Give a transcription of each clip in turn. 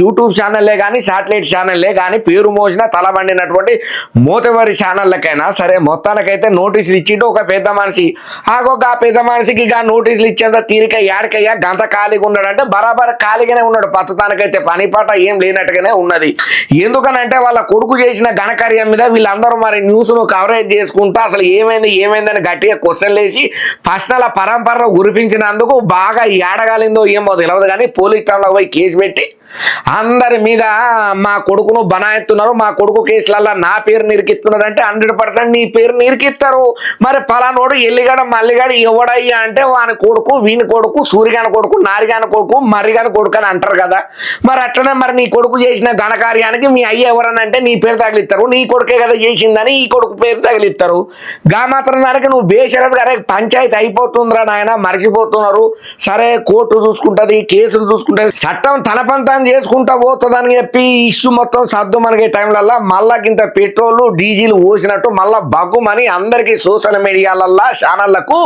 YouTube ఛానల్లే కానీ satellite ఛానల్లే కానీ పేరు మోసిన తలబండినటువంటి మోతవరి ఛానళ్ళకైనా సరే మొత్తానికైతే నోటీసులు ఇచ్చిండు ఒక పెద్ద మనిషి. ఆ పెద్ద మనిషికి ఇక నోటీసులు ఇచ్చేంత తీరిక యాడికయ్యా గంత ఖాళీగా ఉన్నాడంటే బరాబర్ ఖాళీగానే ఉన్నాడు. పత్తతానికైతే పని పాట ఏం లేనట్టుగానే ఉన్నది. ఎందుకనంటే వాళ్ళ కొడుకు చేసిన ఘనకార్యం మీద వీళ్ళందరూ మరి న్యూస్ను కవరేజ్ చేసుకుంటూ అసలు ఏమైందని గట్టిగా క్వశ్చన్లు వేసి ప్రశ్నల పరంపరలో గురిపించినందుకు బాగా ఏడగాలిందో ఏమో తెలియదు కానీ పోలీస్ స్టేషన్లో పోయి కేసు పెట్టి అందరి మీద మా కొడుకును బనాయిస్తున్నారు, మా కొడుకు కేసులల్లో నా పేరు నిరికిస్తున్నారు అంటే 100% నీ పేరు నిరికిస్తారు. మరి పలానోడు ఎల్లిగాడ మల్లిగాడ ఎవడయ్యా అంటే వాని కొడుకు వీని కొడుకు సూర్యగాని కొడుకు నారిగాని కొడుకు మర్రిగాని కొడుకు అని అంటారు కదా. మరి అట్లనే మరి నీ కొడుకు చేసిన ఘనకార్యానికి మీ అయ్య ఎవరనంటే నీ పేరు తగిలిస్తారు. నీ కొడుకే కదా చేసిందని ఈ కొడుకు పేరు తగిలిస్తారు. గా మాత్రం దానికి నువ్వు బేషరత్ గారే పంచాయతీ అయిపోతుందిరా నాయన, మర్చిపోతున్నారు. సరే కోర్టు చూసుకుంటుంది, కేసులు చూసుకుంటుంది, చట్టం తన పంత చేసుకుంటా పోతుందని చెప్పి ఇష్యూ మొత్తం సర్దు మనకే టైంలల్లా మళ్ళా కింద పెట్రోల్ డీజిల్ పోసినట్టు మళ్ళా బగ్గుమని అందరికీ సోషల్ మీడియాలల్లా ఛానళ్లకు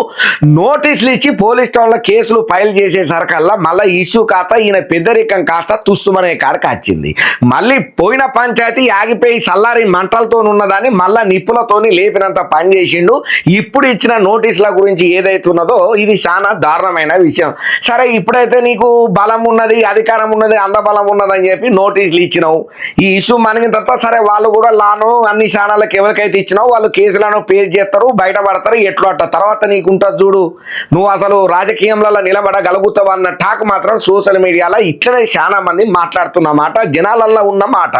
నోటీసులు ఇచ్చి పోలీస్ స్టేషన్లో కేసులు ఫైల్ చేసేసరికల్లా మళ్ళీ ఇష్యూ కాస్త ఈయన పెద్దరికం కాస్త తుస్సుమనే కాడికి వచ్చింది. మళ్ళీ పోయిన పంచాయతీ ఆగిపోయి సల్లారి మంటలతో ఉన్నదాన్ని మళ్ళా నిప్పులతోని లేపినంత పని చేసిండు. ఇప్పుడు ఇచ్చిన నోటీసుల గురించి ఏదైతున్నదో ఇది చాలా దారుణమైన విషయం. సరే ఇప్పుడైతే నీకు బలం ఉన్నది, అధికారం ఉన్నది, అందబలం ఉన్నదని చెప్పి నోటీసులు ఇచ్చినావు. ఈ ఇష్యూ మనగిన తర్వాత సరే వాళ్ళు కూడా లాను అన్ని ఛానళ్ళకి ఎవరికైతే ఇచ్చినావు వాళ్ళు కేసులను పేరు చేస్తారు, బయటపడతారు. ఎట్లు అట్ట తర్వాత నీకుంటుంది చూడు, నువ్వు అసలు రాజకీయంలో నిలబడగలుగుతావు అన్న టాక్ మాత్రం సోషల్ మీడియాలో ఇట్లనే చాలా మంది మాట్లాడుతున్న మాట, జనాలల్లో ఉన్న మాట.